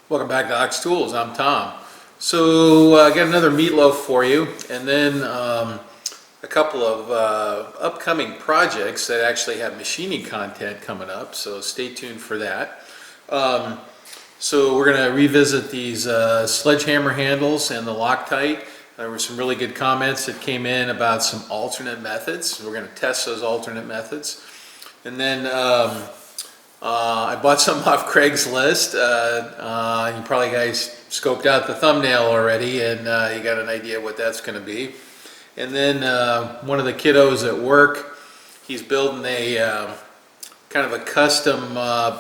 Welcome back to Ox Tools. I'm Tom. So I got another Meatloaf for you, and then a couple of upcoming projects that actually have machining content coming up, so stay tuned for that. So we're going to revisit these sledgehammer handles and the Loctite. There were some really good comments that came in about some alternate methods. We're going to test those alternate methods. And then I bought some off Craigslist. You probably guys scoped out the thumbnail already, and you got an idea what that's going to be. And then one of the kiddos at work, he's building a kind of a custom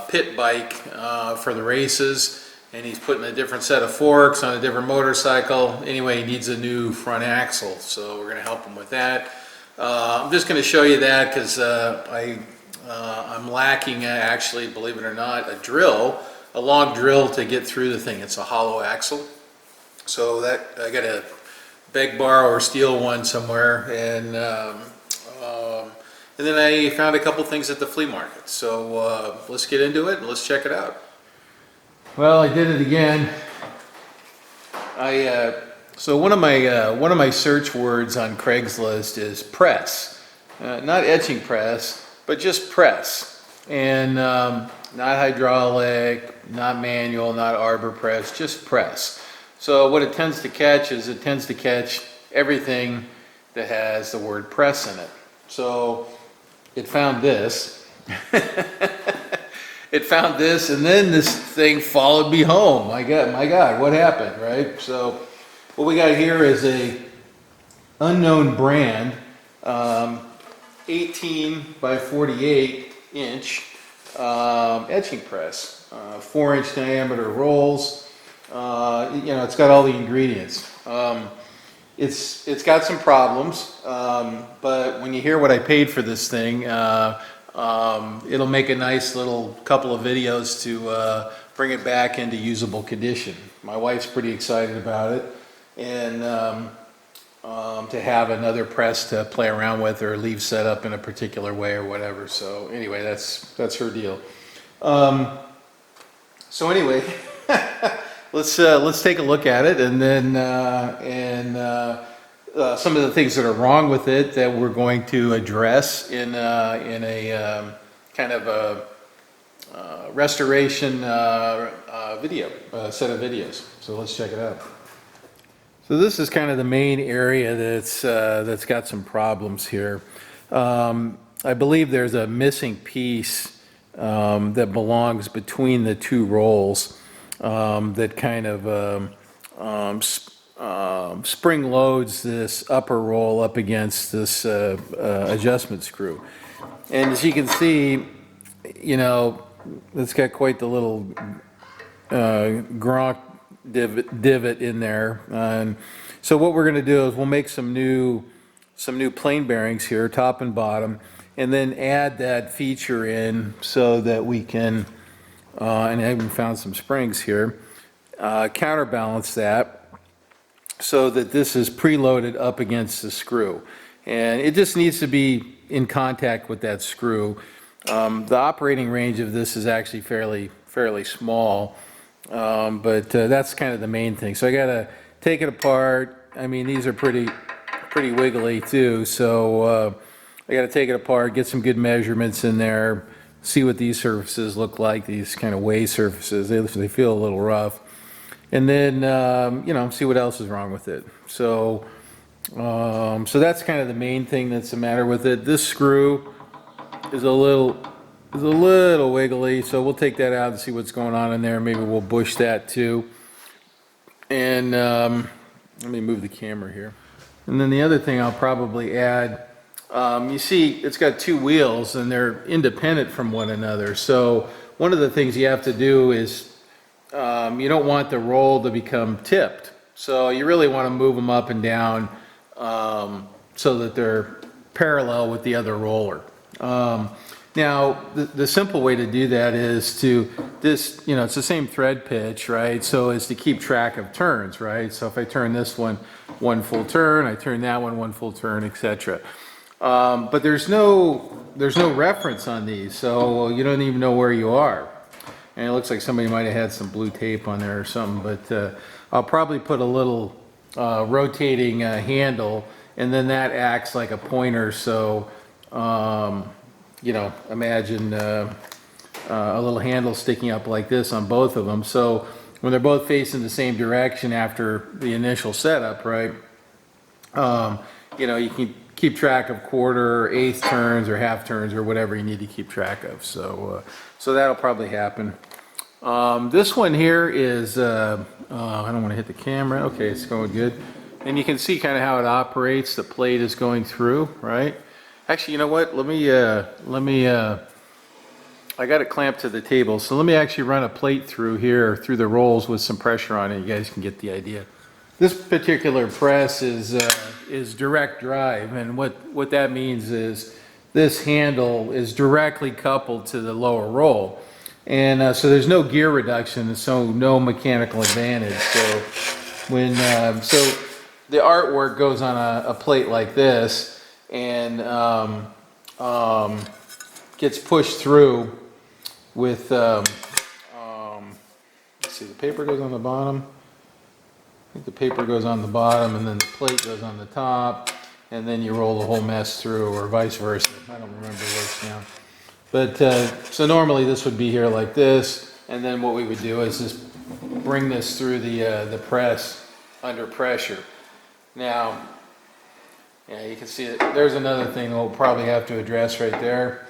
pit bike for the races, and he's putting a different set of forks on a different motorcycle. Anyway, he needs a new front axle, so we're going to help him with that. I'm just going to show you that because I'm lacking, actually, believe it or not, a long drill to get through the thing. It's a hollow axle, so that I got to beg, borrow, or steal one somewhere, and then I found a couple things at the flea market. So let's get into it and let's check it out. Well, I did it again. So one of my search words on Craigslist is press, not etching press, but just press, and not hydraulic, not manual, not arbor press, just press. So what it tends to catch is it tends to catch everything that has the word press in it. So it found this. It found this, and then this thing followed me home. My God, what happened, right? So what we got here is a unknown brand, 18 by 48 inch etching press, 4-inch diameter rolls. It's got all the ingredients. It's got some problems, but when you hear what I paid for this thing, it'll make a nice little couple of videos to bring it back into usable condition. My wife's pretty excited about it, and to have another press to play around with or leave set up in a particular way or whatever. So anyway, that's her deal. So anyway, let's take a look at it, and then some of the things that are wrong with it that we're going to address in a kind of a restoration video, set of videos. So let's check it out. So this is kind of the main area that's got some problems here. I believe there's a missing piece that belongs between the two rolls that kind of spring loads this upper roll up against this adjustment screw. And as you can see, it's got quite the little gronk divot in there. And so what we're going to do is we'll make some new plain bearings here, top and bottom, and then add that feature in so that we can, and I even found some springs here, counterbalance that so that this is preloaded up against the screw. And it just needs to be in contact with that screw. The operating range of this is actually fairly small. But that's kind of the main thing. So I gotta take it apart. I mean, these are pretty wiggly too. So I gotta take it apart, get some good measurements in there, see what these surfaces look like. These kind of way surfaces, they feel a little rough, and then see what else is wrong with it. So so that's kind of the main thing that's the matter with it. This screw is a little wiggly, so we'll take that out and see what's going on in there. Maybe we'll bush that too. And let me move the camera here. And then the other thing I'll probably add, you see it's got two wheels and they're independent from one another. So one of the things you have to do is you don't want the roll to become tipped. So you really want to move them up and down so that they're parallel with the other roller. Now, the simple way to do that is to this, it's the same thread pitch, right? So is to keep track of turns, right? So if I turn this one full turn, I turn that one full turn, etc. But there's no reference on these, so you don't even know where you are. And it looks like somebody might have had some blue tape on there or something, but I'll probably put a little rotating handle, and then that acts like a pointer. So imagine a little handle sticking up like this on both of them. So when they're both facing the same direction after the initial setup, right? You can keep track of quarter, or eighth turns, or half turns, or whatever you need to keep track of. So that'll probably happen. This one here is, I don't want to hit the camera. Okay, it's going good. And you can see kind of how it operates. The plate is going through, right? Actually, you know what? Let me, I got it clamped to the table. So let me actually run a plate through here, through the rolls with some pressure on it. You guys can get the idea. This particular press is direct drive. And what that means is this handle is directly coupled to the lower roll. And so there's no gear reduction, so no mechanical advantage. So so the artwork goes on a plate like this, and gets pushed through with, let's see, the paper goes on the bottom. I think the paper goes on the bottom, and then the plate goes on the top, and then you roll the whole mess through, or vice versa. I don't remember which now. But so normally this would be here like this, and then what we would do is just bring this through the press under pressure. Now, yeah, you can see it. There's another thing we'll probably have to address right there,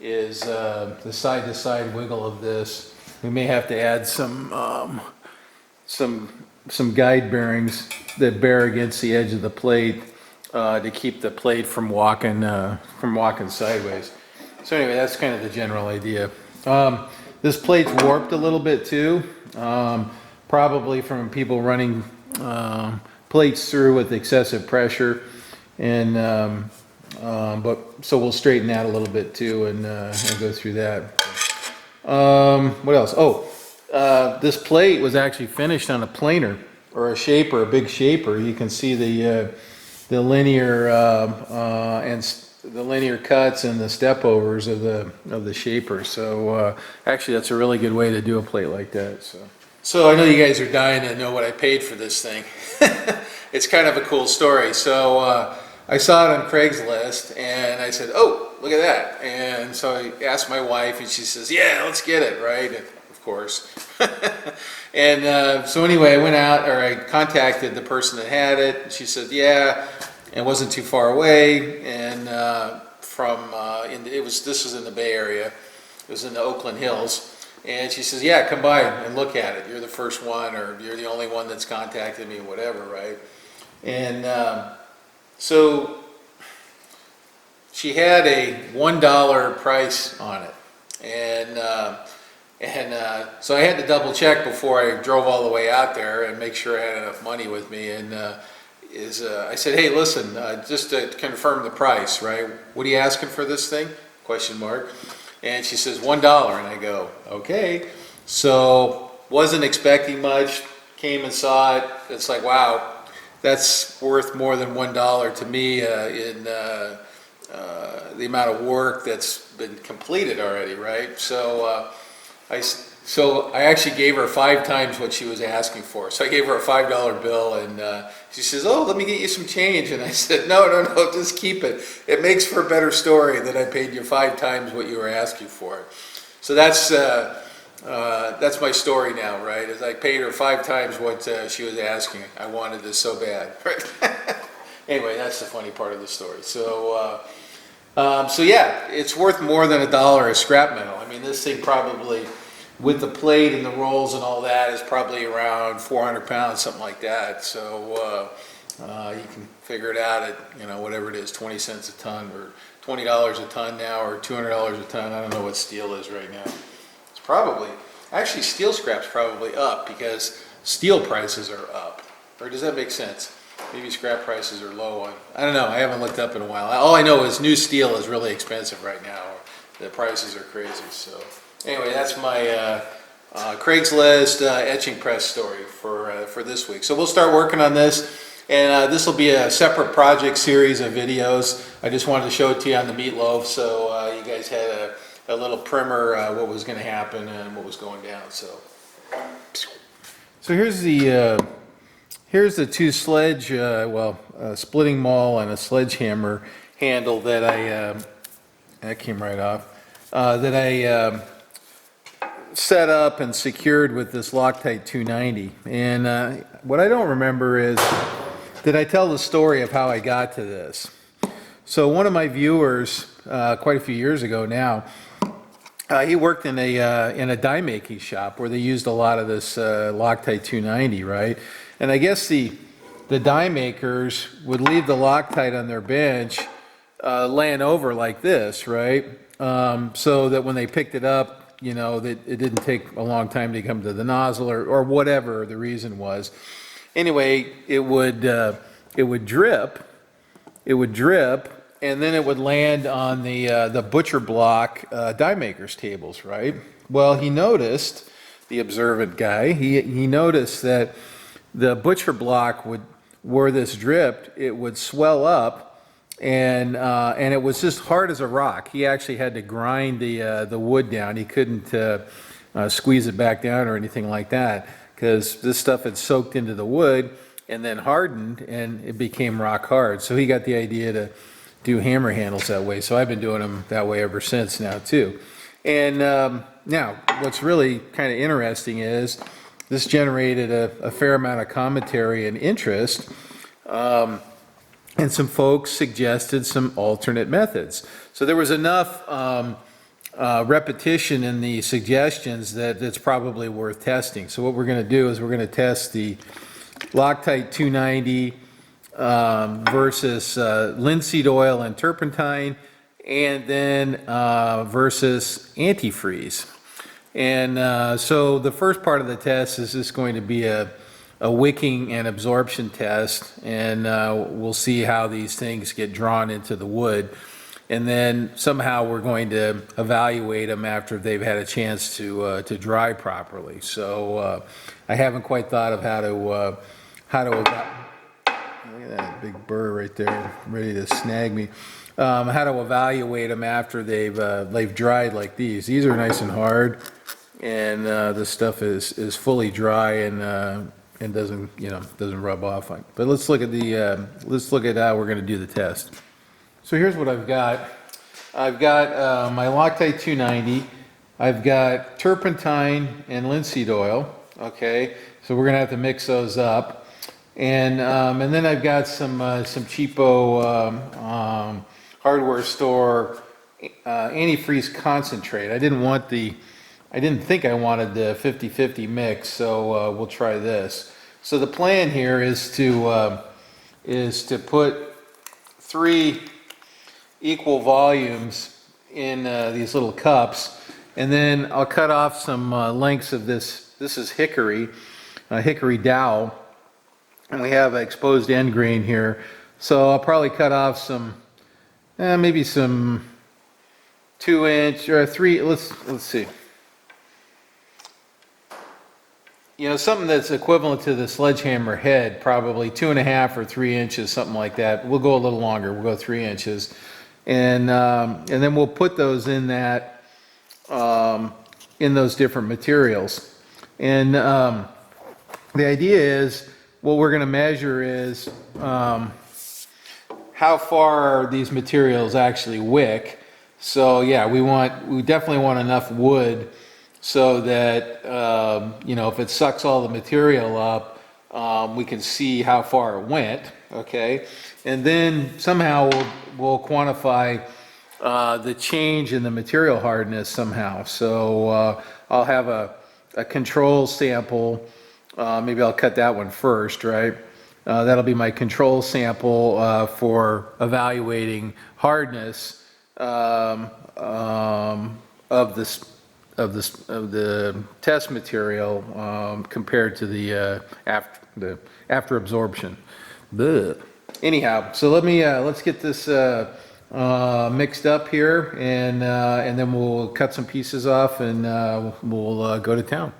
is the side-to-side wiggle of this. We may have to add some guide bearings that bear against the edge of the plate to keep the plate from walking sideways. So anyway, that's kind of the general idea. This plate's warped a little bit too, probably from people running plates through with excessive pressure, and but so we'll straighten that a little bit too, and go through that. What else? Oh, this plate was actually finished on a planer or a shaper, a big shaper. You can see the linear and the linear cuts and the step overs of the shaper. So actually, that's a really good way to do a plate like that. So I know you guys are dying to know what I paid for this thing. It's kind of a cool story. So I saw it on Craigslist, and I said, "Oh, look at that!" And so I asked my wife, and she says, "Yeah, let's get it, right?" And of course. And so anyway, I contacted the person that had it. She said, "Yeah." It wasn't too far away, and this was in the Bay Area. It was in the Oakland Hills, and she says, "Yeah, come by and look at it. You're the first one, or you're the only one that's contacted me, whatever, right?" And so she had a $1 price on it, and so I had to double check before I drove all the way out there and make sure I had enough money with me. And I said, "Hey, listen, just to confirm the price, right? What are you asking for this thing? Question mark." And she says, $1. And I go, "Okay." So wasn't expecting much, came and saw it. It's like, wow, that's worth more than $1 to me in the amount of work that's been completed already, right? So I actually gave her 5 times what she was asking for. So I gave her a $5 bill, and she says, "Oh, let me get you some change." And I said, No, just keep it. It makes for a better story that I paid you 5 times what you were asking for. So that's my story now, right? Is I paid her 5 times what she was asking. I wanted this so bad. Right? Anyway, that's the funny part of the story. So yeah, it's worth more than $1 as scrap metal. I mean, this thing probably, with the plate and the rolls and all that, is probably around 400 pounds, something like that. So you can figure it out at, whatever it is, 20 cents a ton, or $20 a ton now, or $200 a ton. I don't know what steel is right now. It's probably, actually steel scrap's probably up because steel prices are up. Or does that make sense? Maybe scrap prices are low on, I don't know, I haven't looked up in a while. All I know is new steel is really expensive right now. the prices are crazy. So anyway, that's my Craigslist etching press story for this week. So we'll start working on this, and this will be a separate project series of videos. I just wanted to show it to you on the Meatloaf, so you guys had a little primer what was going to happen and what was going down. So here's the two sledge, a splitting maul and a sledgehammer handle that that came right off, that I set up and secured with this Loctite 290. And what I don't remember is, did I tell the story of how I got to this? So one of my viewers, quite a few years ago now, he worked in a die making shop where they used a lot of this Loctite 290, right? And I guess the die makers would leave the Loctite on their bench laying over like this, right? So that when they picked it up, you know, that it didn't take a long time to come to the nozzle or whatever the reason was. Anyway, it would drip, and then it would land on the butcher block die makers tables, right? Well, he noticed, the observant guy, he noticed that the butcher block where this dripped, it would swell up, and it was just hard as a rock. He actually had to grind the wood down. He couldn't squeeze it back down or anything like that, because this stuff had soaked into the wood and then hardened, and it became rock hard. So he got the idea to do hammer handles that way. So I've been doing them that way ever since now too. And now what's really kind of interesting is this generated a fair amount of commentary and interest. And some folks suggested some alternate methods. So there was enough repetition in the suggestions that it's probably worth testing. So what we're going to do is we're going to test the Loctite 290 versus linseed oil and turpentine, and then versus antifreeze. And so the first part of the test is just going to be a wicking and absorption test, and we'll see how these things get drawn into the wood. And then somehow we're going to evaluate them after they've had a chance to dry properly. So I haven't quite thought of how to look at that big burr right there, ready to snag me. How to evaluate them after they've dried like these. These are nice and hard, and the stuff is fully dry and doesn't rub off. But let's look at how we're going to do the test. So here's what I've got. I've got my Loctite 290. I've got turpentine and linseed oil. Okay, so we're going to have to mix those up, and then I've got some cheapo hardware store antifreeze concentrate. I didn't think I wanted the 50-50 mix, so we'll try this. So the plan here is to put 3 equal volumes in these little cups, and then I'll cut off some lengths of this. This is hickory dowel, and we have an exposed end grain here. So I'll probably cut off some, maybe some 2-inch or 3. Let's see. You know, something that's equivalent to the sledgehammer head, probably 2.5 or 3 inches, something like that. We'll go a little longer. We'll go 3 inches, and then we'll put those in that in those different materials. And the idea is, what we're going to measure is how far these materials actually wick. So yeah, we definitely want enough wood so that if it sucks all the material up, we can see how far it went. Okay, and then somehow we'll quantify the change in the material hardness somehow. So I'll have a control sample. Maybe I'll cut that one first, right? That'll be my control sample for evaluating hardness of the test material compared to the after absorption. Blech. Anyhow, so let's get this mixed up here, and then we'll cut some pieces off, and we'll go to town.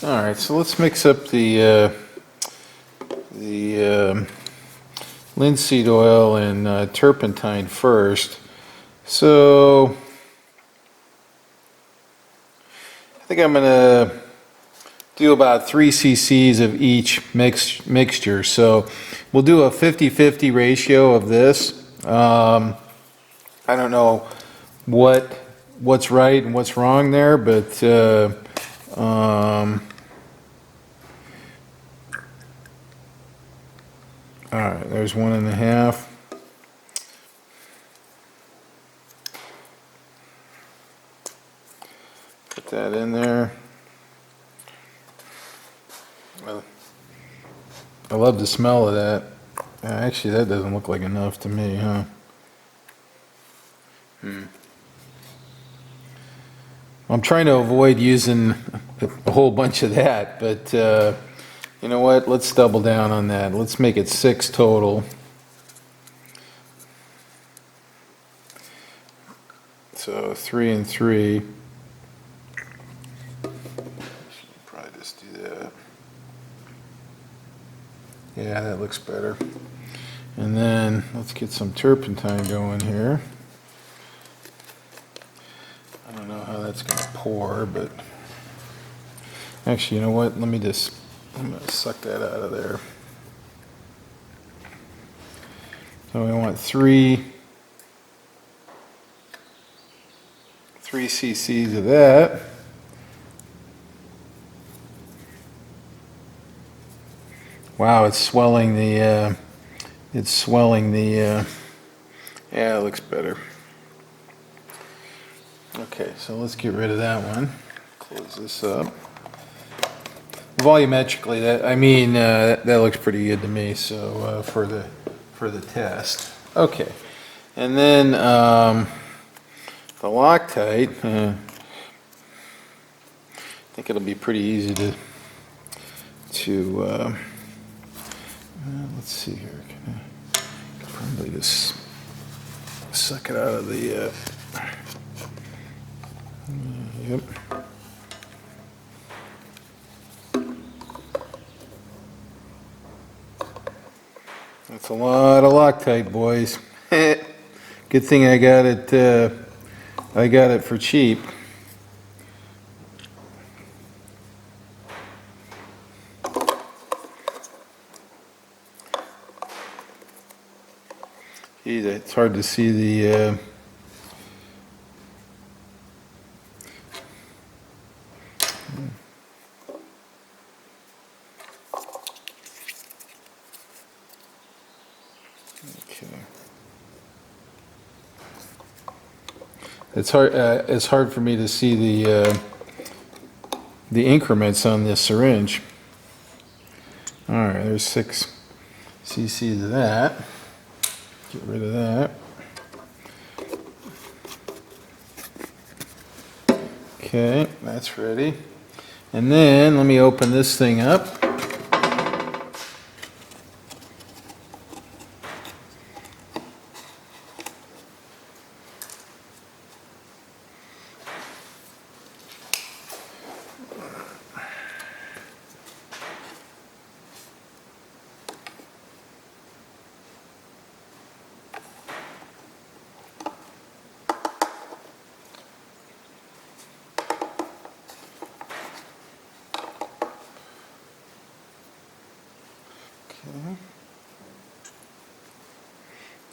All right, so let's mix up the linseed oil and turpentine first. So I think I'm gonna do about 3 cc's of each mixture. So we'll do a 50-50 ratio of this. I don't know what's right and what's wrong there, but all right, there's 1.5. Put that in there. Well, I love the smell of that. Actually, that doesn't look like enough to me, huh? I'm trying to avoid using a whole bunch of that, but you know what? Let's double down on that. Let's make it 6 total. So 3 and 3. Probably just do that. Yeah, that looks better. And then let's get some turpentine going here. I don't know how that's going to pour, but actually, you know what? I'm going to suck that out of there. So we want 3 cc's of that. Wow, it's swelling the, yeah, it looks better. Okay, so let's get rid of that one. Close this up. Volumetrically, that looks pretty good to me. So for the test, okay. And then the Loctite. I think it'll be pretty easy to let's see here. Can I probably just suck it out of the. Yep. That's a lot of Loctite, boys. Good thing I got it. I got it for cheap. Gee, it's hard to see the. It's hard for me to see the increments on this syringe. All right, there's 6 cc's of that. Get rid of that. Okay, that's ready. And then let me open this thing up.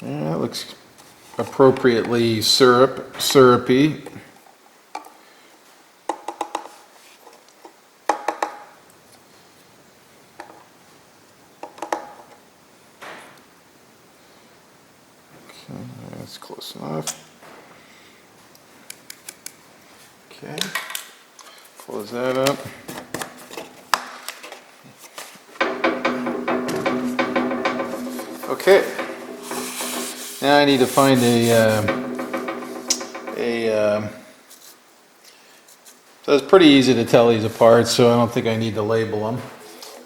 Yeah, it looks appropriately syrupy. Okay, that's close enough. Okay, close that up. Okay, now I need to find so it's pretty easy to tell these apart, so I don't think I need to label them.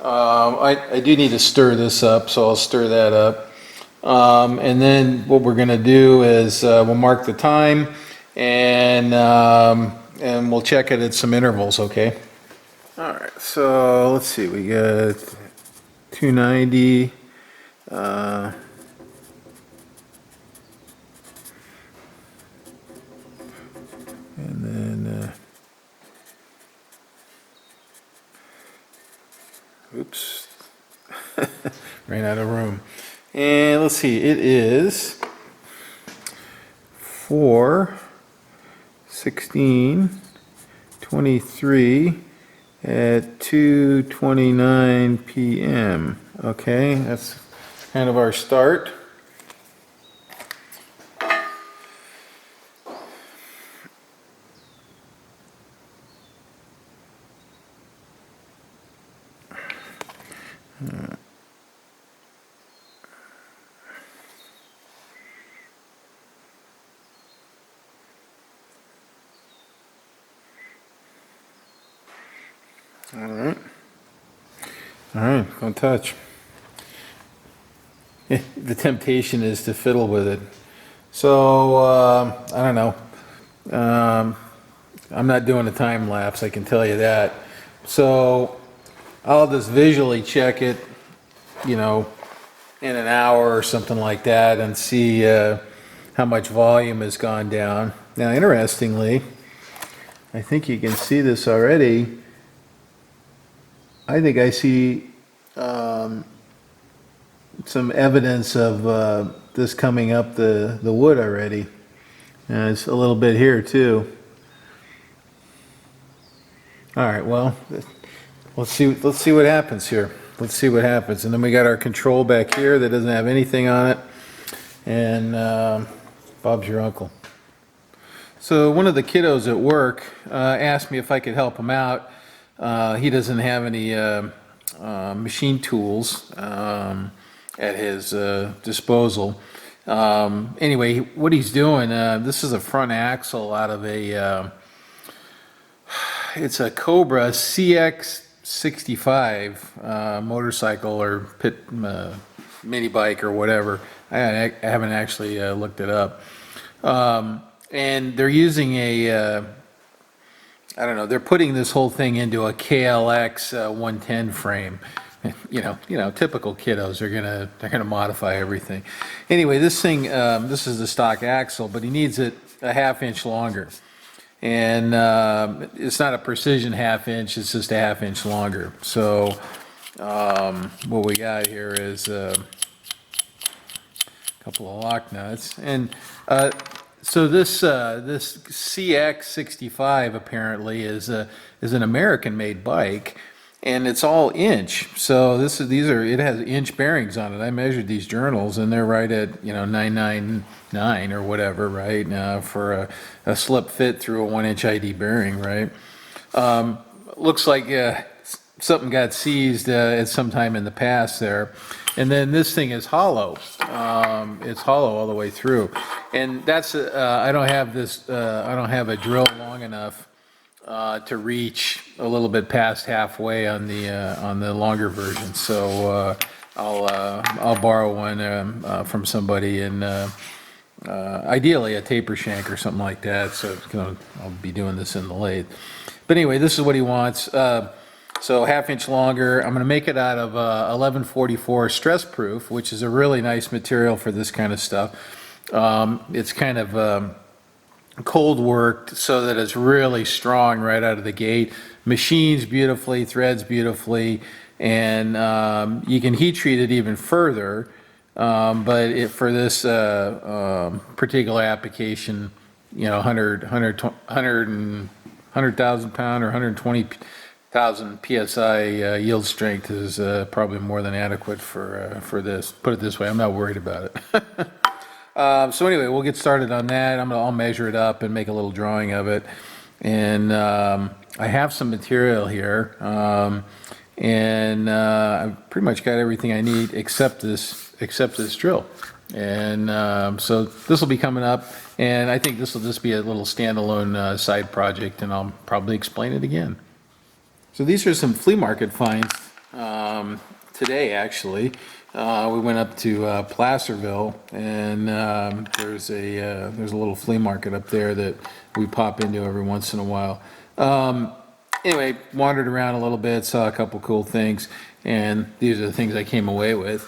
I do need to stir this up, so I'll stir that up. And then what we're going to do is we'll mark the time, and we'll check it at some intervals, okay? All right, so let's see, we got 290. And then, oops, ran out of room. And let's see, it is 4/16/23 at 2:29 p.m. Okay, that's kind of our start. All right, don't touch. The temptation is to fiddle with it. So, I don't know. I'm not doing a time lapse, I can tell you that. So, I'll just visually check it, you know, in an hour or something like that and see how much volume has gone down. Now, interestingly, I think you can see this already. I think I see some evidence of this coming up the wood already. It's a little bit here too. All right, well, let's see what happens here. Let's see what happens. And then we got our control back here that doesn't have anything on it. And Bob's your uncle. So one of the kiddos at work asked me if I could help him out. He doesn't have any machine tools at his disposal. Anyway, what he's doing, this is a front axle out of it's a Cobra CX65 motorcycle or mini bike or whatever. I haven't actually looked it up. And they're using I don't know, they're putting this whole thing into a KLX 110 frame. You know, typical kiddos. They're gonna modify everything. Anyway, this thing, this is the stock axle, but he needs it a ½ inch longer, and it's not a precision ½ inch. It's just a ½ inch longer. So what we got here is a couple of lock nuts, and so this CX65 apparently is an American-made bike. And it's all inch, so it has inch bearings on it. I measured these journals, and they're right at 999 or whatever, right? For a slip fit through a 1-inch ID bearing, right? Looks like something got seized at some time in the past there, and then this thing is hollow. It's hollow all the way through, and that's I don't have a drill long enough to reach a little bit past halfway on the longer version. So I'll borrow one from somebody, and ideally a taper shank or something like that. So I'll be doing this in the lathe. But anyway, this is what he wants. So ½ inch longer. I'm going to make it out of 1144 stress proof, which is a really nice material for this kind of stuff. It's kind of cold worked so that it's really strong right out of the gate. Machines beautifully, threads beautifully, and you can heat treat it even further But for this particular application, 100,000 pound or 120,000 psi yield strength is probably more than adequate for this. Put it this way, I'm not worried about it. So anyway, we'll get started on that. I'll measure it up and make a little drawing of it. And I have some material here, and I've pretty much got everything I need except this drill. And so this will be coming up, and I think this will just be a little standalone side project, and I'll probably explain it again. So these are some flea market finds today, actually. We went up to Placerville, and there's a little flea market up there that we pop into every once in a while. Anyway, wandered around a little bit, saw a couple cool things, and these are the things I came away with.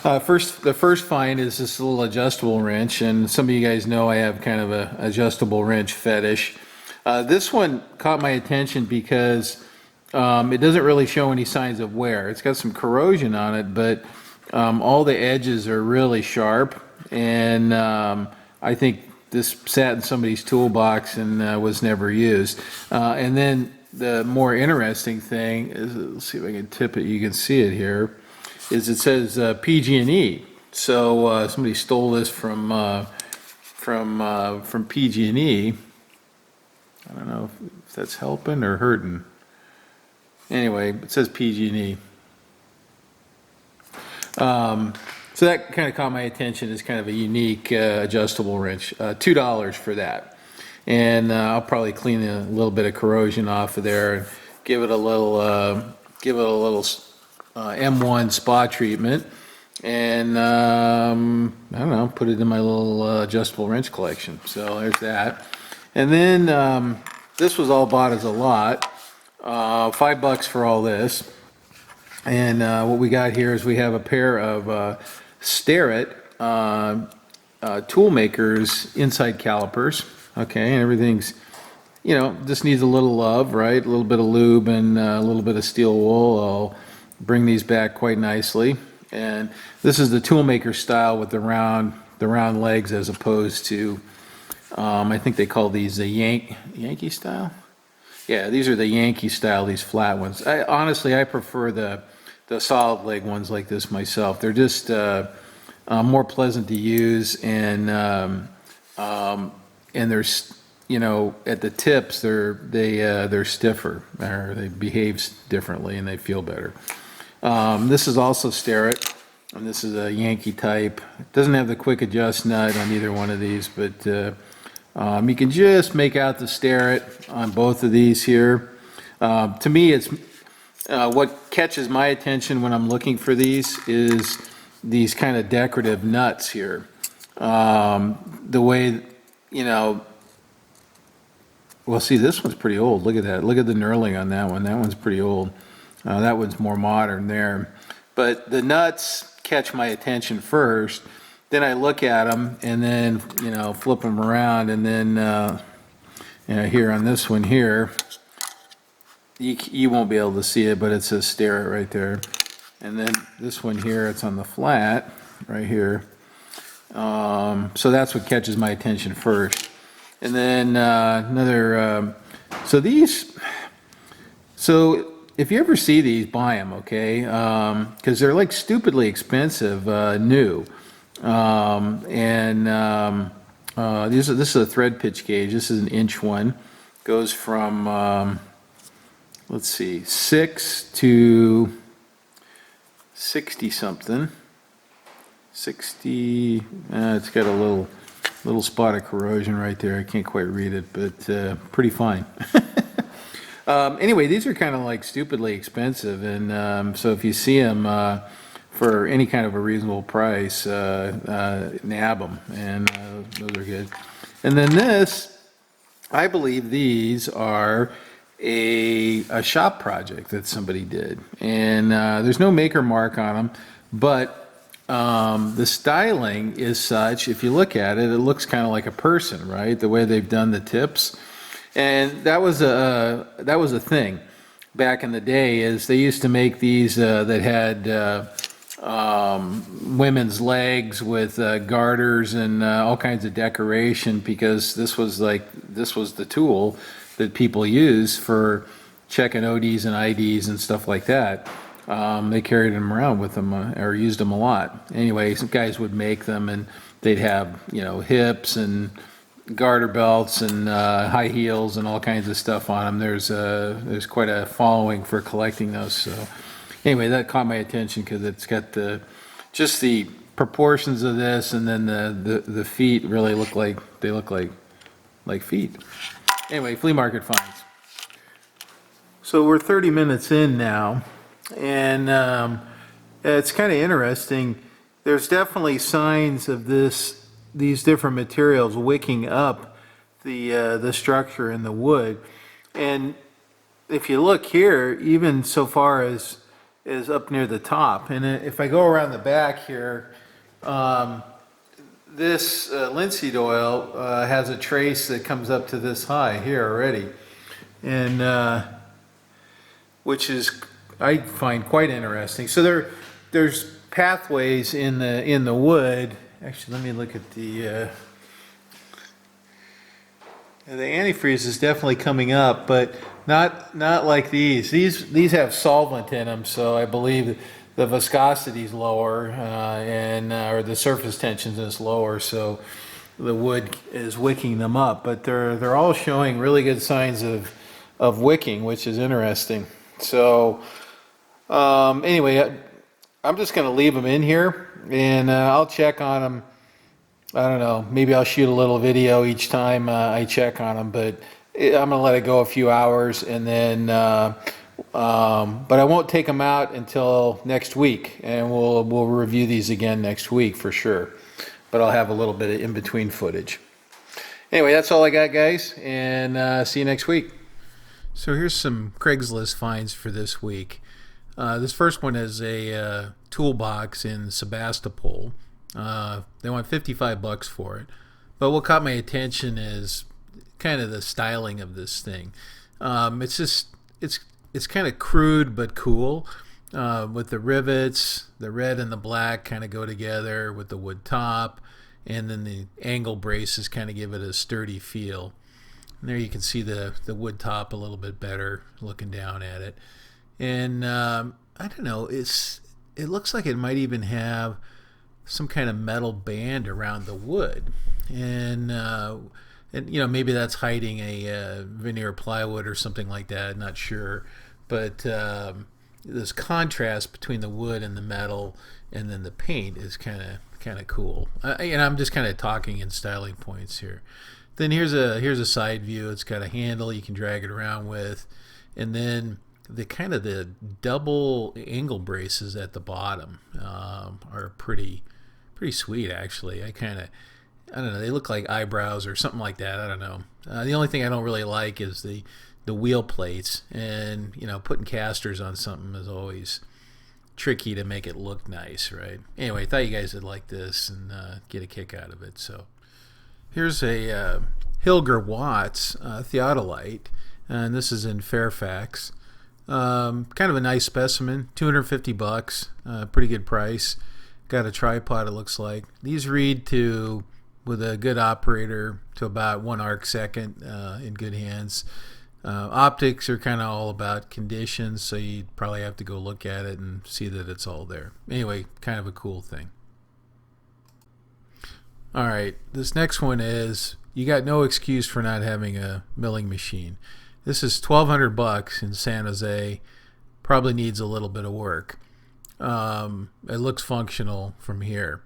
The first find is this little adjustable wrench, and some of you guys know I have kind of a adjustable wrench fetish. This one caught my attention because it doesn't really show any signs of wear. It's got some corrosion on it, but all the edges are really sharp, and I think this sat in somebody's toolbox and was never used. And then the more interesting thing is, let's see if I can tip it, you can see it here, is it says PG&E. So somebody stole this from PG&E. I don't know if that's helping or hurting. Anyway, it says PG&E. So that kind of caught my attention as kind of a unique adjustable wrench. $2 for that. And I'll probably clean a little bit of corrosion off of there and give it a little M1 spa treatment, and I don't know, put it in my little adjustable wrench collection. So there's that. And then this was all bought as a lot, $5 for all this. And what we got here is we have a pair of Starrett Toolmakers inside calipers. Okay, and everything's, just needs a little love, right? A little bit of lube and a little bit of steel wool. I'll bring these back quite nicely. And this is the Toolmaker style with the round legs, as opposed to, I think they call these the Yankee style. Yeah, these are the Yankee style, these flat ones. Honestly, I prefer the solid leg ones like this myself. They're just more pleasant to use, and there's, at the tips they're stiffer, or they behave differently, and they feel better. This is also Starrett, and this is a Yankee type. It doesn't have the quick adjust nut on either one of these, but you can just make out the Starrett on both of these here. To me, it's what catches my attention when I'm looking for these is these kind of decorative nuts here. The way, well, see, this one's pretty old. Look at that. Look at the knurling on that one. That one's pretty old. That one's more modern there. But the nuts catch my attention first. Then I look at them and then, flip them around. And then, here on this one here, you won't be able to see it, but it says Starrett right there. And then this one here, it's on the flat right here. So that's what catches my attention first. And then so if you ever see these, buy them, okay? Because they're like stupidly expensive, new. This is a thread pitch gauge. This is an inch one. Goes from, let's see, 6 to 60 something. 60, it's got a little spot of corrosion right there. I can't quite read it, but pretty fine. Anyway, these are kind of like stupidly expensive, and so if you see them for any kind of a reasonable price, nab them, and those are good. And then this, I believe these are a shop project that somebody did, and there's no maker mark on them, but the styling is such, if you look at it, it looks kind of like a person, right? The way they've done the tips. And that was a thing back in the day, is they used to make these that had women's legs with garters and all kinds of decoration, because this was the tool that people use for checking ODs and IDs and stuff like that. They carried them around with them or used them a lot. Anyway, some guys would make them, and they'd have hips and garter belts and high heels and all kinds of stuff on them. There's quite a following for collecting those. So anyway, that caught my attention because it's got just the proportions of this, and then the feet really look like feet. Anyway, flea market finds. So we're 30 minutes in now, and it's kind of interesting. There's definitely signs of these different materials wicking up the structure in the wood. And if you look here, even so far as up near the top, and if I go around the back here, this linseed oil has a trace that comes up to this high here already, and which is, I find, quite interesting. So there's pathways in the wood. Actually, let me look at the antifreeze is definitely coming up, but not like these. These have solvent in them, so I believe the viscosity is lower, or the surface tension is lower, so the wood is wicking them up. But they're all showing really good signs of wicking, which is interesting. So anyway, I'm just going to leave them in here, and I'll check on them. I don't know, maybe I'll shoot a little video each time I check on them, but I'm going to let it go a few hours, and then but I won't take them out until next week, and we'll review these again next week for sure. But I'll have a little bit of in-between footage. Anyway, that's all I got, guys, and see you next week. So here's some Craigslist finds for this week. This first one is a toolbox in Sebastopol. They want $55 for it. But what caught my attention is kind of the styling of this thing. It's kind of crude but cool, with the rivets. The red and the black kind of go together with the wood top, and then the angle braces kind of give it a sturdy feel. And there you can see the wood top a little bit better looking down at it. And I don't know, it looks like it might even have some kind of metal band around the wood, and maybe that's hiding a veneer plywood or something like that. Not sure, but this contrast between the wood and the metal, and then the paint is kind of cool. And I'm just kind of talking in styling points here. Then here's a side view. It's got a handle you can drag it around with, and then the double angle braces at the bottom are pretty sweet, actually. I don't know, they look like eyebrows or something like that. I don't know. The only thing I don't really like is the wheel plates, and putting casters on something is always tricky to make it look nice, right? Anyway, I thought you guys would like this and get a kick out of it. So here's a Hilger Watts theodolite, and this is in Fairfax. Kind of a nice specimen, $250, pretty good price. Got a tripod, it looks like. These read with a good operator, to about 1 arc second in good hands. Optics are kind of all about conditions, so you probably have to go look at it and see that it's all there. Anyway, kind of a cool thing. All right, this next one is, you got no excuse for not having a milling machine. This is $1,200 in San Jose. Probably needs a little bit of work. It looks functional from here,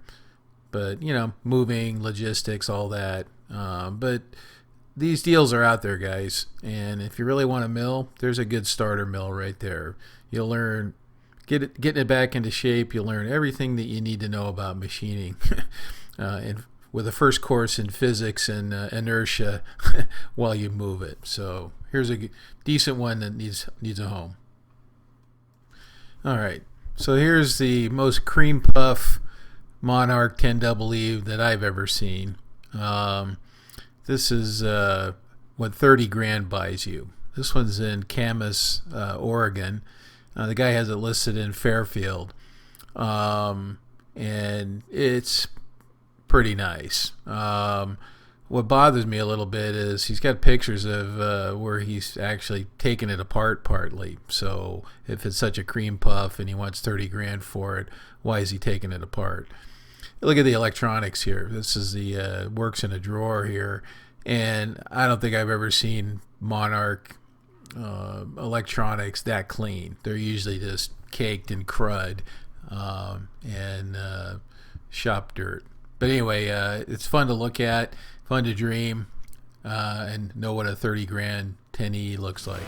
but moving, logistics, all that. But these deals are out there, guys, and if you really want a mill, there's a good starter mill right there. You'll learn getting it back into shape. You'll learn everything that you need to know about machining, and with a first course in physics and inertia while you move it. So here's a decent one that needs a home. All right. So here's the most cream puff Monarch 10 double E that I've ever seen. This is what 30 grand buys you. This one's in Camas, Oregon. The guy has it listed in Fairfield. and it's pretty nice. What bothers me a little bit is he's got pictures of where he's actually taken it apart partly. So if it's such a cream puff and he wants 30 grand for it, why is he taking it apart? Look at the electronics here. This is the works in a drawer here, and I don't think I've ever seen Monarch electronics that clean. They're usually just caked in crud and shop dirt. But anyway, it's fun to look at, fun to dream, and know what a 30 grand 10E looks like.